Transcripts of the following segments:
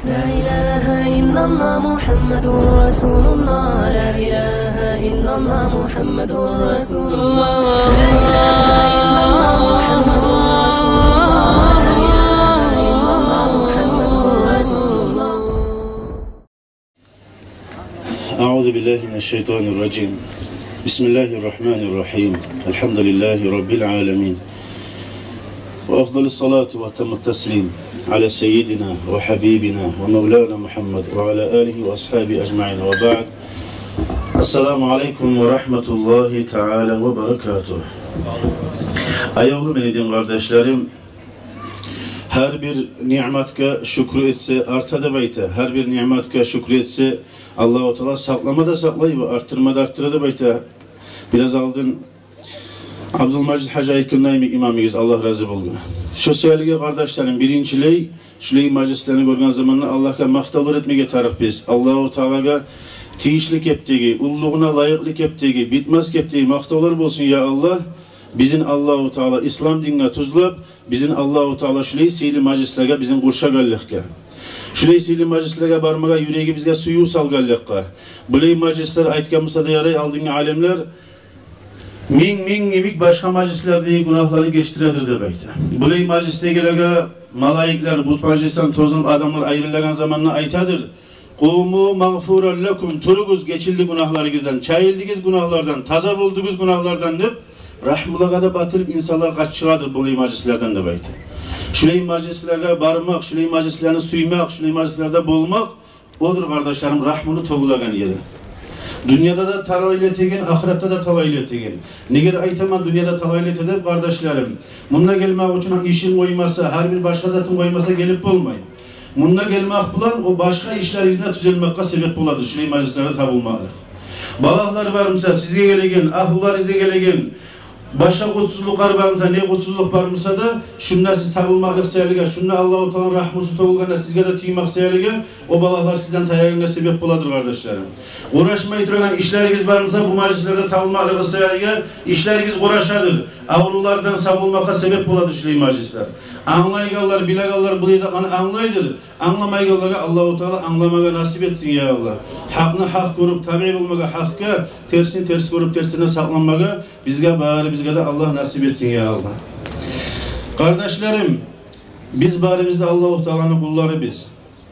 La ilahe illallah Muhammedur Resulullah. La ilahe illallah Muhammedur Resulullah. La ilahe illallah Muhammedur Resulullah. La ilahe illallah Muhammedur Resulullah. Euzu billahi mineşşeytanirracim. Bismillahirrahmanirrahim. Elhamdülillahi rabbil alamin. Ve afdalus salatu ve temut teslim ala seyyidina ve habibina ve mevlana Muhammed ve ala alihi ve ashabi ecmaîn ve ba'd. Esselamu aleyküm ve rahmetullahi teala ve berekatuhu. Ayavlı benedin kardeşlerim, her bir nimetke şükür etse artada beyte, her bir nimetke şükür etse Allah-u Teala saklamada saklayıp arttırmada arttırada beyte. Biraz aldın Abdülmecid Hacı Aykın'dayım imamımız, Allah razı olsun. Şu söylediği kardeşlerim, birinciliği şuleyi meclislerini görgen zamanla Allah'a maktabır etmeye tarif biz. Allah-u Teala'ya tiyişlik ettiği, ulluğuna layıklık ettiği, bitmez ettiği maktablar olsun ya Allah. Bizim Allah-u Teala İslam dinine tuzlap, bizim Allah-u Teala şuleyi sihirli meclislerine bizim kurşa gallikke. Şuleyi sihirli meclislerine barmaga yüreği bizge suyu sal gallikke. Buleyi meclisler aytkamızda da yaray aldığın alemler min evik başka meclislerde günahları geçtiredir demekte. Buleyi mecliste gelege malaikler bu meclisten tozunup adamlar ayrılagan zamanla aytadır. Kumu mağfuran lekum, turuguz geçildi günahlarınızdan, çayıldınız günahlardan, taza buldunuz günahlardan deyip rahmulaga da batırıp insanlar kaç çıkardır buleyi meclislerden demekte. Şuleyi meclislerine barmak, şuleyi meclislerini suymak, şuleyi meclislerde bolmak odur kardeşlerim rahmını toğulagan yeri. Dünyada da talaylet egen, ahirette de talaylet egen. Neger aytaman dünyada talaylet edip kardeşlerim. Bununla gelmek için işin koymasa, her bir başka zatın koymasa gelip olmayın. Bununla gelmek bulan o başka işler yüzüne düzelmekle sebep oladır. Şuleyi meclislerde tabulmalı. Balaklar varmışsa size gelegen, ahullar size gelegen, başka kutsuzluklar varmışsa, ne kutsuzluk varmışsa da şunlar siz tabulmaklık sayılıga, şunlar Allah-u Teala'nın rahmusu tabulganda sizge de tiymak sayılıga, o balaklar sizden tayarına sebep oladır kardeşlerim. Uğraşmayı duran işleriniz varmışsa bu meclislerde tabulmaklık sayılıga, işleriniz uğraşadır. Avlulardan savulmaka sebep oladır şuleyi meclisler. Anlaygallar, bilegallar bu zamanı anlaydır. Anlamaygallara Allah-u Teala anlamaga nasip etsin ya Allah. Hakkını hak korup tabi olmaga hakka, tersini ters korup tersine saklanmaga bizge bari bizge de Allah nasip etsin ya Allah. Kardeşlerim, biz bari bizde Allah-u Teala'nın kulları biz.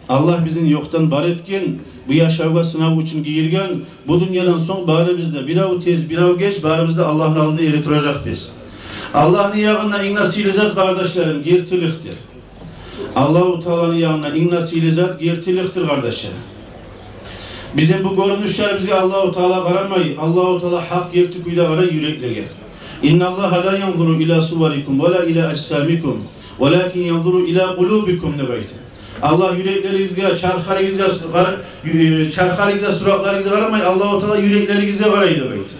Allah bizim yoktan bar etken, bu yaşavga sınav için giyirgen, bu dünyadan son bari bizde bir av tez, bir av geç, bari bizde Allah'ın aldığını eritiracak biz. Allah'ın yağına inna silizat kardeşlerim, girtiliktir. Allah-u Teala'nın yağına inna silizat girtiliktir kardeşlerim. Bizim bu görünüşler bize Allah-u Teala karamayı, Allah-u Teala hak yertikuyla ara yürekle gel. İnna Allah la yanzuru ila suvarikum ve la ila ajsamikum velakin yanzuru ila kulubikum nebeyte. Allah yüreklerinizge, çarxarınızga, suratlarınızga karamayı, Allah-u Teala yüreklerinize karayı nebeyte.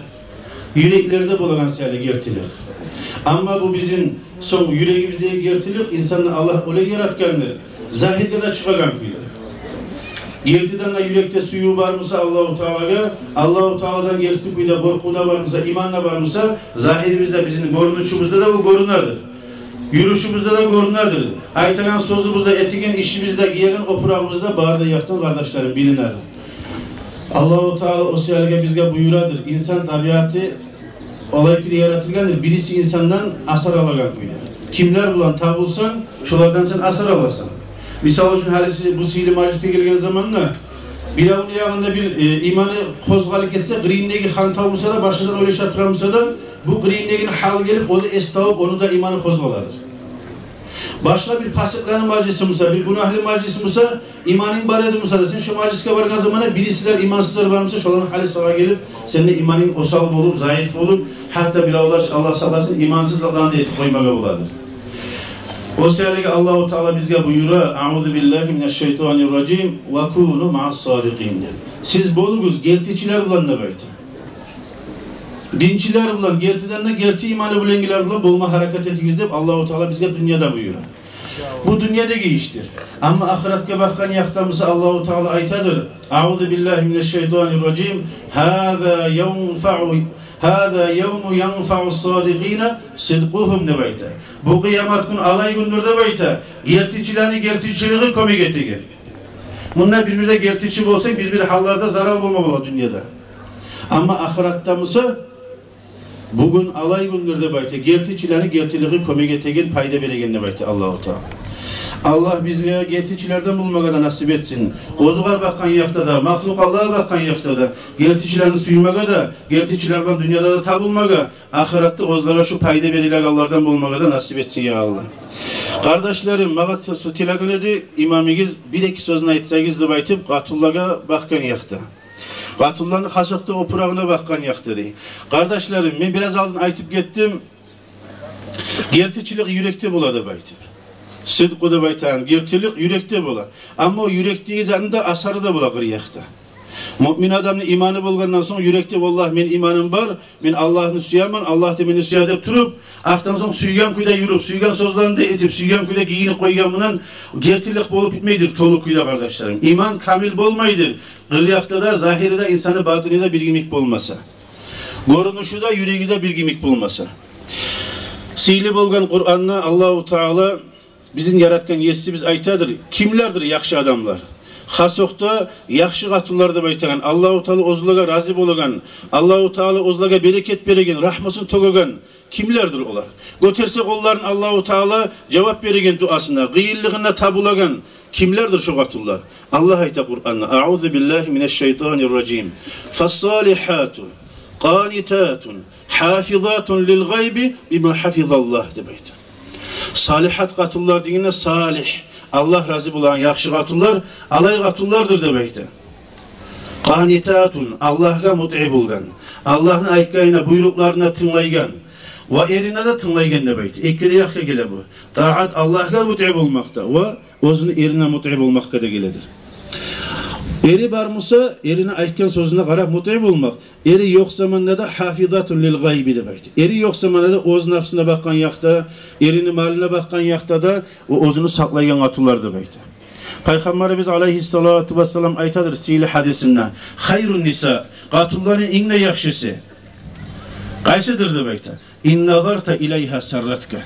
Yüreklerde bulagan siyali gertilik. Ama bu bizim son yüreğimizdeki gertilik insanı Allah öyle yaratkandır. Zahirde de çıkagan kuyular. Gertiden de yürekte suyu varmışsa Allah-u Teala'ya, Allah-u Teala'dan gerti kuyuda, korkuda varmışsa, imanla varmışsa, zahirimizde bizim görünüşümüzde de o görünürdür. Yürüyüşümüzde de görünürdür. Aytagan sözümüzde, etikin işimizde, giyegan oprağımızda, bağırda yaktan kardeşlerim bilinir. Allah-u Teala o siyalge bizge buyuradır. İnsan tabiatı olay ki yaratılgandır. Birisi insandan asar alagan kuyular. Kimler bulan tabulsan, şulardan sen asar alasan. Misal için halisi bu sihirli meclise gelgen zamanla bir avın yağında bir imanı kozgalık etse, gırindeki han tavmasa da, başkadan öyle şatıramasa da bu gırindeki hal gelip onu estavıp onu da imanı kozgaladır. Başka bir pasıklanın meclisi olsa, bir günahlı meclisi olsa, imanın baredi olsa da sen şu mecliske vargan zamana birisiler imansızlar varmışsa şoların hali sana gelip senin imanın osal olup, zayıf olup hatta bir Allah sallasın imansız Allah'ın eti koymaga buladır. O sebeple Allah-u Teala bizge buyura Euzu billahi mineşşeytanirracim ve kûnû ma'as-sâdiqîn. Siz boluguz, gertiçiler bulan da böyle. Dinçiler bulan, gertiden de gerti imanı bulengiler bulan bolma hareket etiniz deyip Allah-u Teala bizge dünyada buyura. Bu dünyadaki iştir. Ama ahiretke bakkan yaktamıza Allah-u Teala aytadır. Euzu billahi mineşşeytanirracim. Hâzâ yevmu yanfa'us-sâdiqîne sidquhum nebeyte. Bu kıyamet gün alay gündür nebeyte. Gertiçilerini gertiçiliği komik etigin. Bunlar birbirine gertiçi olsa bir hallarda zarar bulmamalı dünyada. Ama ahiratda mısa bugün alay gündürde bayta gertiçilerini gertiliği kömek etegen payda beregen bayta Allahu Teala. Allah bizge gertiçilerden bulmaga da nasip etsin. Ozugar bakkan yakta da, mahluk Allah'a bakkan yakta da, gertiçilerini suymaga da, gertiçilerden dünyada da tabulmaga, ahiratta ozlara şu payda beriler Allah'tan bulmaga da nasip etsin ya Allah. Kardeşlerim, mağat tilagın edi, imamigiz bir iki sözünü aytsagizdi baytip, Gatullaga bakkan yakta. Gatullanın haşıqtı opurağına bakkan yakta dey. Kardeşlerim, ben biraz aldın aytıp gittim, gertiçilik yürekte buladı baytip. Sıdqı da baytan, gertilik yürekte bola. Ama o yürekteyi zanında asarı da bola kırıyakta. Mümin adamın imanı bolgandan sonra yürekte vallahi men imanım var, men Allah'ını suyaman, Allah da beni suya dep turup, artan sonra suygan kuyda yürüp, suygan sözlerini de etip, suygan kuyda giyini koyganından gertilik bolup bitmeydir tolu kuyda kardeşlerim. İman kamil bolmaydır. Kırıyakta da, zahirde insanı batınıda bilgimik bolmasa. Görünüşü de, yüreği de bilgimik bolmasa. Sihli bolgan Kur'an'na Allahu Teala bizim yaratgan yesi biz aytadır. Kimlerdir yaxşı adamlar? Hasokta yaxşı gatullarda baytagan, Allahu Teala ozulaga razı bolagan, Allahu Teala ozulaga bereket beregen, rahmasını togagan kimlerdir olar? Götersek onların Allahu Teala cevap beregen duasına, gıyilliğine tabulagan kimlerdir şu gatullar? Allah ayta Kur'an'da: "Euzu billahi mineşşeytanirracim. Fas-salihatu qanitatun hafizatun lil gaybi bima hafizallah" de bayta. Salihat gatullar degende salih, Allah razı bulan yaxşı gatullar, alay gatullardır demekte. Qanitatun, Allah'a mut'i bulgan, Allah'ın aytgayına, buyruklarına tınlaygan, ve erine de tınlaygan demekte. Ekkili yaxşı gele bu. Taat Allah'a mut'i bulmakta ve özünü erine mut'i bulmakta da geledir. Eri barmısa, erine aytgan sözüne qarab mut'i bulmak. Eri yok zamanda da hafizatun lil gaybi demektir. Eri yok zamanda da öz nafsına bakkan yakta, erini maline bakkan yakta da o özünü saklayan atullar demektir. Peygamberimiz aleyhissalatu vesselam aytadır sihli hadisinde: "Hayrun nisa, gatulların inne yaxşısı." Qaysydır demektir. "İn nazarta ileyha sarratka."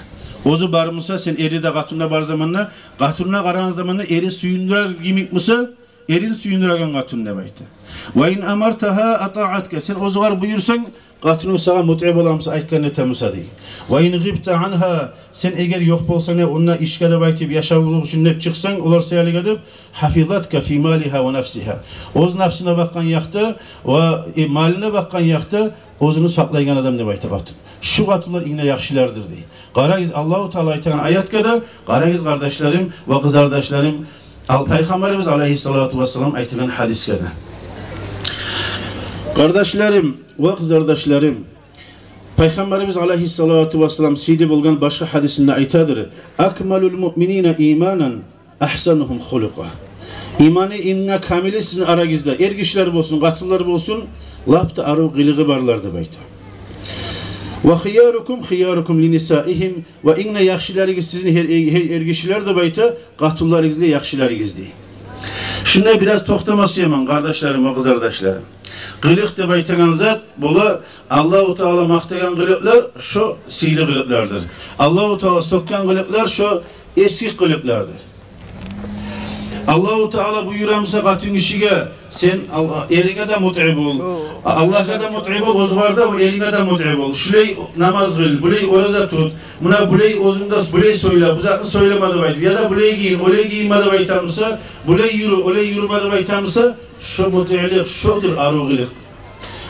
Ozu barmısa sen eri de gatuluna bar zamanla, gatuluna qaran zamanla eri suyundurar gimik mısa? Erin suyunduragan gatun demektir. Ve in amartaha ata'atka, sen ozugar buyursan gatunu sağa mut'i bolamsa aytganını temusa dey. Ve in gibta anha, sen eğer yok bolsan onunla işgale baytip yaşavuluk için nep çıksan olar sayalik edip hafizatka fi maliha ve nafsiha. Oz nafsına bakkan yakta ve maline bakkan yakta ozunu saklaygan adam ne baytı gatun. Şu gatullar inne yaxşılardır dey. Qaragız Allahu Teala aytan ayatkada, qaragız kardeşlerim ve kız kardeşlerim, Peygamberimiz aleyhissalatu vesselam aytılan hadiskede. Kardeşlerim ve kız kardeşlerim, Peygamberimiz aleyhissalatu vesselam sidi bulgan başka hadisinde aytadır: "Akmalul mu'minine imanen ahsanuhum huluqa." İmanı inne kamili sizin aragizde ergişler bolsun, gatullar bolsun, lapta aru gılığı barlardı bayta. Ve khiyarukum li nisaihim, ve inne yaxşılarınız sizin her ergişler de bayta, gatullarınız da yaxşılarınız dey. Şuna biraz toxtaması yaman kardeşlerim ve kız kardeşlerim. Gılık de baytagan zat bola Allahu Teala maqtagan gılıklar şu sihli gılıklardır. Allahu Teala sokkan gılıklar şu eski gılıklardır. Allahu Teala buyuramsa gatun işige sen erine de mut'i bol. Allah'a da mut'i bol, ozvarda o erine de mut'i bol. Şuley namaz kıl, buley oruza tut. Buna buley ozundas buley söyle, bu zatını söylemedi bayt. Ya da buley giyin, oley giyinmedi baytamsa, buley yürü, oley yürümedi baytamsa, şu mut'ilik, şudur arugilik.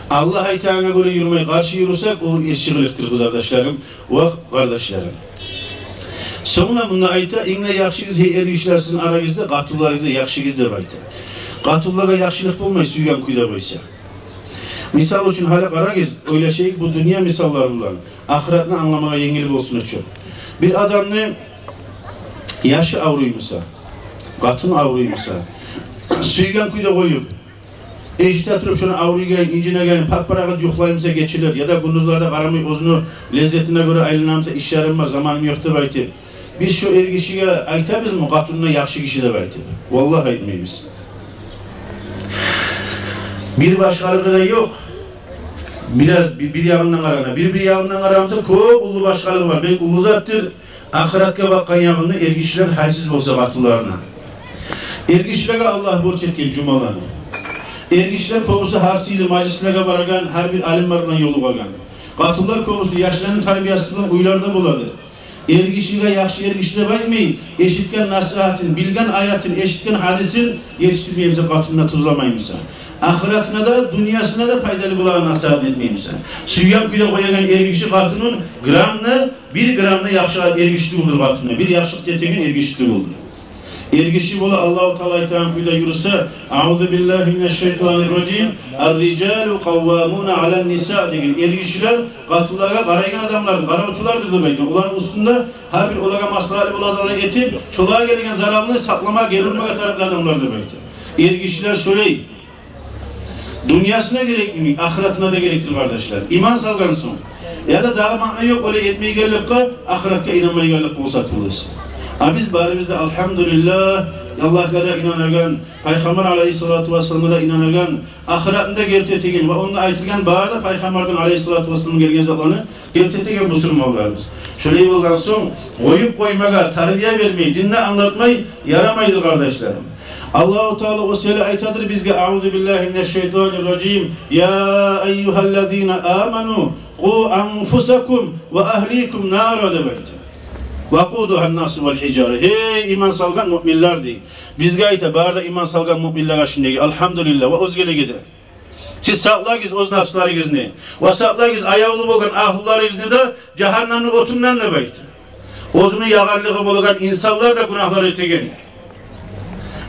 Allah aytağına göre yürümeyi karşı yürüsek o eşiğiliktir kız kardeşlerim ve kardeşlerim. Sonra bunu ayta, inne yaxşınız ergişler sizin aragizde, gatullarınızda yaxşınızdır bayta. Gatullara yaxşılık olmayı suygan kuyda boysa. Misal için hala aragiz, öyle şey bu dünya misallar bulan. Ahiretini anlamaya yengil olsun için. Bir adamını yaşı avruymuşsa, gatın avruymuşsa, suygan kuyda koyup, eşit oturup şunu avruyu gelin, incine gelin, patparağını yuklayımsa geçilir ya da gündüzlerde karamayı ozunu lezzetine göre aylanamsa iş yaramaz, zamanım yoktu baytı. Biz şu ergişiye aytabız mı gatununa yaxşı kişi de baytı? Vallahi aytmayız. Bir başkalığı da yok. Biraz bir yağından karana, bir yağından karamsa çok ulu başkalığı var. Ben ulu zattır, ahiretka bakkan yağını ergişler halsiz olsa gatullarına. Ergişlerge Allah borç etken cumalarını. Ergişler kovusu harsiyli majlislerge baragan her bir alimlerden yolu bagan. Katıllar kovusu yaşlarının terbiyasından uylarda buladı. Ergişliğe yaxşı ergişliğe bakmayın. Eşitken nasihatin, bilgen ayetin, eşitken hadisin yetiştirmeyimize katılına tuzlamayımıza. Ahiretine de, dünyasına da faydalı bulağı nasihat etmeyimize. Süyyam güle koyagan ergişli katının gramını, 1 gramını yaxşı ergişli bulur katına. Bir yaşlık yeteğin ergişli bulur. Ergişi bola Allah-u Teala aytan kuyda yürüse A'udhu billahi mineşşeytanirracim Er-ricalu kavvamuna alen nisa degen ergişiler katıllara karaygan adamlar, karavçulardır demektir. Onların üstünde her bir olaga maslahali bulazanı etip çoluğa gelen zararını saklamak, gerilmeye taraflı adamlar demektir. Ergişiler şöyle dünyasına gerekli, ahiretine de gerektir kardeşler. İman salgansın. Ya da daha makna yok öyle etmeye geldik ki ahirette inanmaya geldik olsa tutulursun. Biz bari bizde elhamdülillah Allah kadar inanagan, Peygamber aleyhissalatu vesselam'a inanagan, ahiretinde gerçekten ve onunla aytılgan bari da Peygamber'den aleyhissalatu vesselam'ın gelgen zatlarını gerçekten Müslümanlarımız. Şöyle olgan son, oyup koymaga, terbiye vermeyi, dinle anlatmayı yaramaydı kardeşlerim. Allah-u Teala o sele aytadır bizge A'udhu billahi mineşşeytanirracim Ya eyyühellezine amenu Qu anfusakum ve ahlikum nara demektir. Vakuduhan nasu vel hicare. Hey iman salgan müminler dey. Bizge ayta barda iman salgan müminler aşındaki. Elhamdülillah ve özgele gide. Siz sağlayınız oz nafslarınızı. Ve sağlayınız ayağlı bolgan ahullarınızı da cehennemin otundan ne beyti. Ozunu yağarlığı bolgan insanlar da günahları ötegen.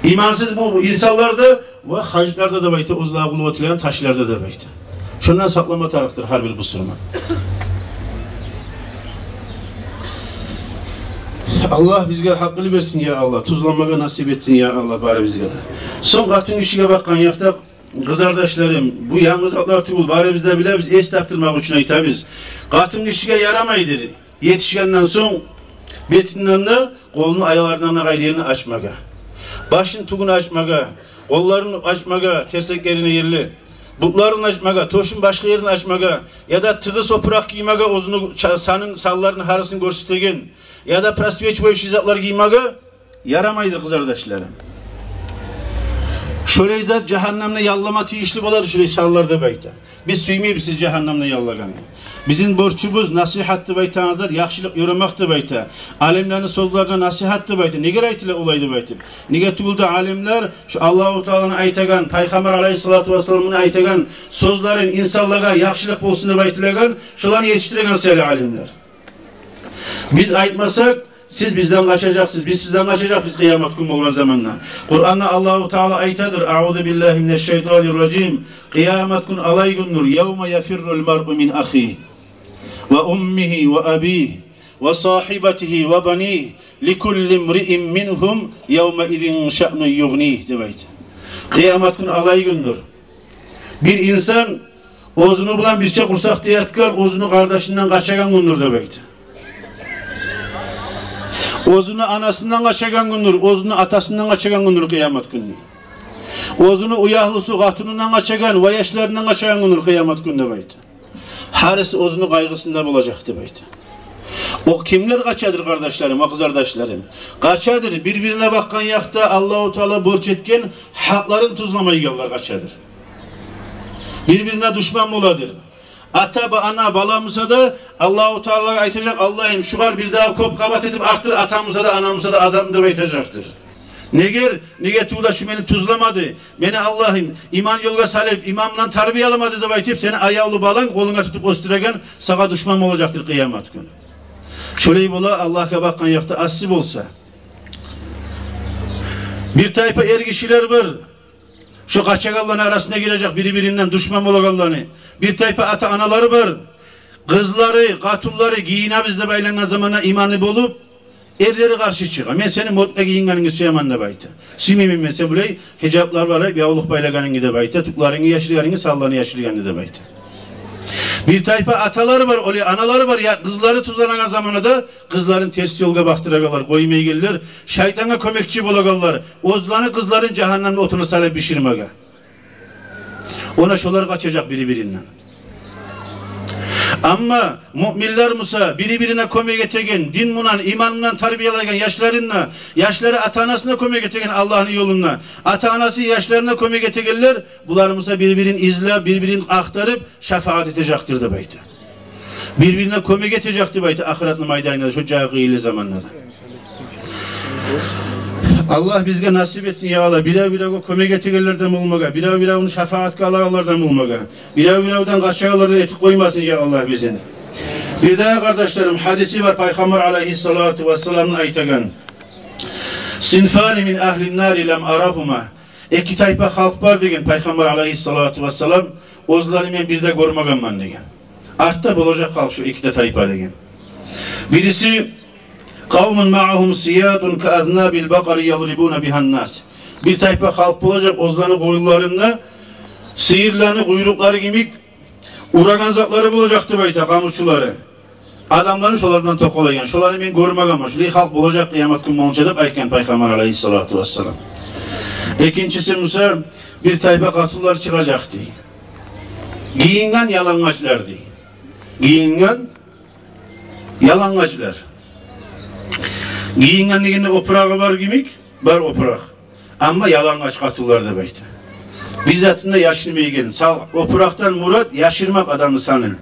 İmansız bu insanlar da ve haclarda da beyti. Ozlağı buluğu ötülen taşlarda da beyti. Şundan saklama taraktır her bir busurma. Allah bizge hakkını versin ya Allah. Tuzlanmaga nasip etsin ya Allah bari bizge de. Son katın işine bakkan yakta kızardaşlarım bu yalnızlıklar tübül bari bizde bile biz es taptırmak için aytabiz. Katın işine yaramaydır. Yetişkenden son betinden de kolunu ayalarından gayrı yerini açmaga. Başın tuğunu açmaga. Kollarını açmaga. Terseklerini yerli. Butlarını açmaga. Toşun başka yerini açmaga. Ya da tığı soprak giymega ozunu sanın sallarını harısını göstergen. Ya da prasveç boyu şizatlar giymege yaramaydır kızardaşlarım. Şöyle izat cehennemle yallama tiyişli bolar şöyle sallarda beyte. Biz süymeyip siz cehennemle yallagan. Bizim borçumuz nasihattı beytanızlar, yaxşılık yoramaktı beyte. Alimlerin sözlerine nasihattı beyte. Neger aytile olaydı beyte. Neger tübülde alimler şu Allah-u Teala'nın aytagan, Peygamber aleyhissalatu vesselam'ın aytagan sözlerin insanlara yaxşılık bolsun beytilegan, şularını yetiştiregen seyli alimler. Biz aytmasak siz bizden kaçacaksınız, biz sizden kaçacak biz kıyamet günü olan zamanla. Kur'an'da Allah-u Teala aytadır. A'udhu billahi mineşşeytanirracim. Kıyamet günü alay gündür. Yevme yefirrul mar'u min ahihi ve ummihi ve abihi ve sahibatihi ve banihi likulli imri'in minhum yevme idin şa'nu yughnih demeydi. Kıyamet günü alay gündür. Bir insan ozunu bulan bir çek ursak diyetkar ozunu kardeşinden kaçagan gündür demeydi. Ozunu anasından kaçagan gündür, ozunu atasından kaçagan gündür kıyamet günü. Ozunu uyahlısı katunundan kaçagan, vayaşlarından kaçagan gündür kıyamet günü demeydi. Harisi ozunu kaygısında bulacak demeydi. O kimler kaçadır kardeşlerim, o kızardaşlarım? Kaçadır, birbirine bakkan yakta Allah-u Teala borç etken hakların tuzlamayı yollar kaçadır. Birbirine düşman oladır. Ata ana balamıza da Allah-u Teala aytacak Allah'ım şugar bir daha kop kabat edip arttır atamıza da anamıza da azamını da aytacaktır. Neger tuğla şu beni tuzlamadı. Beni Allah'ım iman yolga salip imamla terbiye alamadı da aytip seni ayağlı balan koluna tutup osturagan sağa düşman olacaktır kıyamet günü. Şöyle bola Allah'a bakkan yakta asip olsa. Bir tayfa ergişiler var. Şu kaçak Allah'ın arasına girecek birinden düşman olacak Allah'ını. Bir tayfa ata anaları var. Kızları, katulları giyine bizde baylanan zamana imanı bulup erleri karşı çıkıyor. Ben senin mutlu giyinganını süyeman da bayta. Sümeyim ben sen burayı hicaplar var. Yavuluk baylaganını da bayta. Tuklarını yaşırganını sallarını yaşırganını da bayta. Bir tayfa ataları var, öyle anaları var ya kızları tuzlanan zamana da kızların ters yolga baktıragalar, koymaya gelirler. Şeytana kömekçi bolagalar. Ozlanı kızların cehennemde otunu salep pişirmege. Ona şolar kaçacak birinden. Ama müminler Musa birbirine kömek etegen, din munan, iman munan tarbiyalayan yaşlarına, yaşları ata-anasına kömek etegen Allah'ın yoluna, ata-anası yaşlarına kömek etegenler, bular Musa birbirini izle, birbirini aktarıp şefaat edecektir de bayta. Birbirine kömek edecektir bayta ahiretli maydanında, şu cahil zamanlarda. Allah bizge nasip etsin ya Allah. Bire kömek etegenlerden bulmaga, bire onu şefaat kalalardan bulmaga, bire kaçağalardan etik koymasın ya Allah bizim. Bir daha kardeşlerim hadisi var Peygamber aleyhissalatu vesselam'ın aytagan. Sinfani min ahlin nari lem arahuma. İki tayfa halk var degen Peygamber aleyhissalatu vesselam. Ozları men bir de görmeganman degen. Artta bulacak halk şu iki de tayfa degen. Birisi kavmun ma'ahum siyadun ka'aznabil bakari yadribuna bihan nas. Bir tayfa halk bulacak ozlarını koyunlarında sihirlerini kuyrukları gibi uragan zatları bulacaktı bayta kamuçuları. Adamların şolardan tokolayan, şoları men görmek ama şurayı halk bulacak kıyamet günü olunca da ayken Peygamber aleyhissalatu vesselam. İkincisi Musa bir tayfa katıllar çıkacaktı. Giyingen yalangaçlardı. Giyingen yalangaçlar. Giyingen degende oprağı var gimik, var oprak. Ama yalangaç katıllar da bayta. Bizzatında yaşırmaya gelin. Opraktan murat yaşırmak adamı sanın.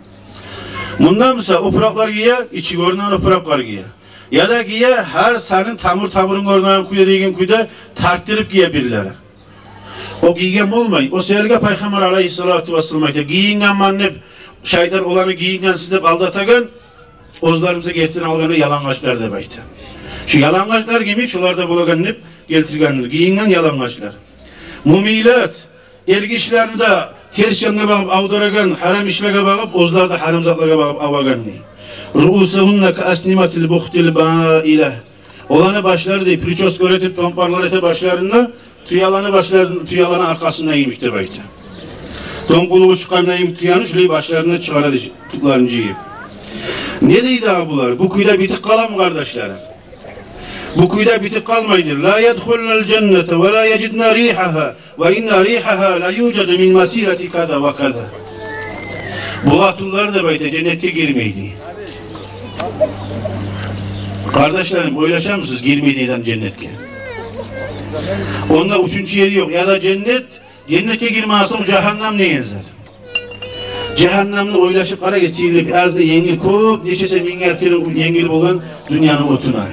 Bundan mısa opraklar giye, içi görünen opraklar giye. Ya da giye her sanın tamurun görünen kuyda degen kuyda tarttırıp giye birileri. O giygen olmayın. O seherge Peygamber aleyhissalatu vesselam ayta. Giyingen mannep, şeytan olanı giyingen sizde aldatagan, ozlarımıza getirin alganı yalangaçlar da bayta. Şu yalangaçlar gibi şularda bulaganıp getirganlar. Giyingen yalangaçlar. Mumilat, elgişlerini de ters yanına bakıp avdaragan, haram işlere bakıp, ozlar da haram zatlara bakıp avaganni. Ru'usehunne ka asnimatil buhtil ba'ile. Olanı başları değil, priços göretip tomparlar ete başlarında, tüyalanı arkasından yemiktir bayta. Tonkuluğu çıkarına yemik tüyanı, şurayı başlarına çıkarır tıklarınca yiyip. Ne deydi abi bunlar? Bu kuyuda bitik kalan kardeşlerim? Bu kuyuda bitik kalmaydır. La yedhulnel cennete ve la yecidna rihaha ve inna rihaha la yucadu min masirati kada ve kada. Bu atullar da bayta cennete girmeydi. Kardeşlerim oylaşar mısınız girmeydiğinden cennetke? Onda üçüncü yeri yok. Ya da cennete girmezse o cehennem ne yazar? Cehennemde oylaşıp ara geçtiğinde az da yengil kop, neçese mingerkerin yengil olan dünyanın otuna.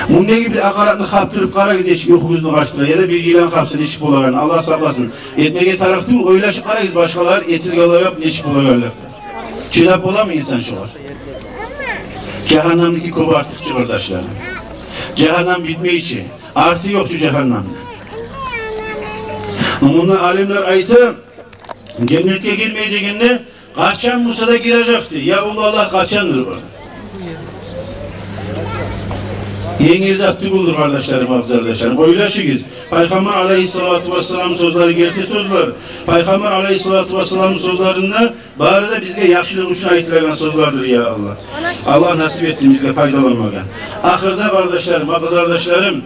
Bunun gibi akaratını kaptırıp kara gideşik yokuzunu kaçtılar ya da bir ilan kapsın eşik olarak Allah saklasın. Etmege taraf değil, oylaşıp kara giz başkalar etilgalar yap eşik olarak. Çırap ola mı insan şu var? Cehennemdeki kop artık kardeşlerim. Cehennem bitme için. Artı yok şu cehennemde. Bunlar alimler ayta cennete girmeyeceğinde kaçan Musa'da girecekti. Ya Allah kaçandır bu. Yengil zatı buldur kardeşlerim, kardeşlerim. Oylaşığız. Peygamber aleyhissalatu vesselam sözleri geldi sözler. Peygamber aleyhissalatu vesselam sözlerinde bari de bizge yaxşılık üçün aytilen sözlerdir ya Allah. Allah nasip etsin bizge faydalanmaga. Ahırda kardeşlerim, kardeşlerim,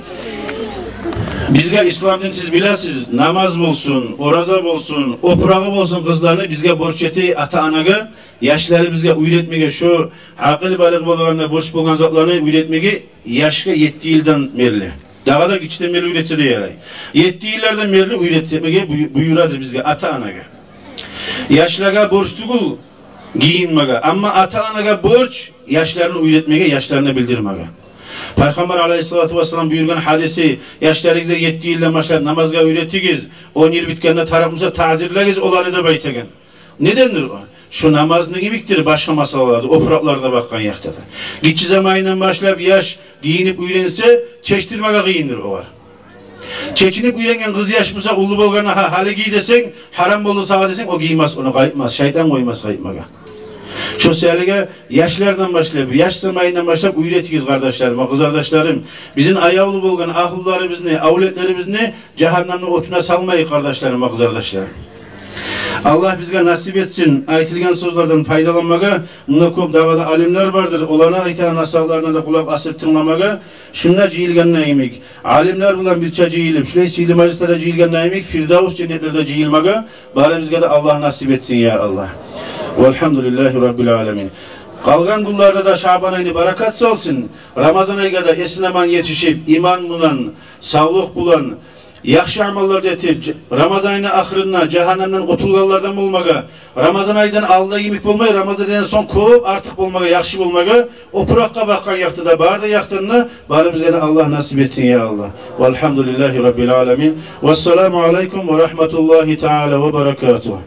bizge İslam din siz biləsiz, namaz bolsun, oraza bolsun, oprağı bolsun kızlarını bizge borç eti ata-anaga, yaşları bizge uyretmege şu akıl balık bolğanda boş bolğan zatlarını uyretmege yaşga 7 yıldan merli. Daha da içten merli uyretse de yaray. 7 yıllardan merli uyretmege buyuradır bizge ata-anaga. Yaşlaga borç tugul giyinmege ama ata-anaga borç yaşlarını uyretmege, yaşlarını bildirmege. Peygamber aleyhissalatu vesselam buyurgan hadisi yaşlarınıza 7 yıldan başlayıp namazga öğretigiz, 10 yıl bitkende tarafımıza tazirlegiz olanı da baytegen. Nedendir o? Şu namaz ne gibiktir başka masalalarda, opraklarda bakkan yaktada. Gitçi zamanından başlayıp yaş giyinip öğrense çeştirmeye giyinir o var. Çeçinip öğrengen kız yaşmısa ulu bolgana hali giy desen, haram bolu sağa desen o giymez, onu kayıtmaz, şeytan koymaz kayıtmaya. Şu seherge yaşlardan başlayıp, yaş zamanından başlayıp öğretiyiz kardeşlerim, kız kardeşlerim. Bizim ayavlı bolgan ahullarımız ne, avletlerimiz ne, cehennemin otuna salmayı kardeşlerim, kız kardeşlerim. Allah bizge nasip etsin. Aytilgen sözlerden faydalanmaga. Bunda köp davada alimler vardır. Olana aytan nasallarına da kulak asıp tınlamaga. Şunla cihilgen neyimik. Alimler bulan birçe cihilip. Şulay sihli majlislara cihilgen neyimik. Firdavus cennetlerde cihilmaga. Bari bizge de Allah nasip etsin ya Allah. Velhamdülillahi Rabbil alemin. Kalgan kullarda da Şaban ayını barakat salsın. Ramazan ayında da esneman yetişip, iman bulan, sağlık bulan, yaxşı amallar etip, Ramazan ayının ahırına, cehennemden otulgallardan bulmaga, Ramazan ayından alda yemek bulmaya, Ramazan ayından son kovup artık bulmaga, yaxşı bulmaga, o purakka bakkan yaktı da, barda yaktığında, bari bizge de Allah nasip etsin ya Allah. Velhamdülillahi Rabbil alemin. Vesselamu aleyküm ve rahmetullahi teala ve berekatuhu.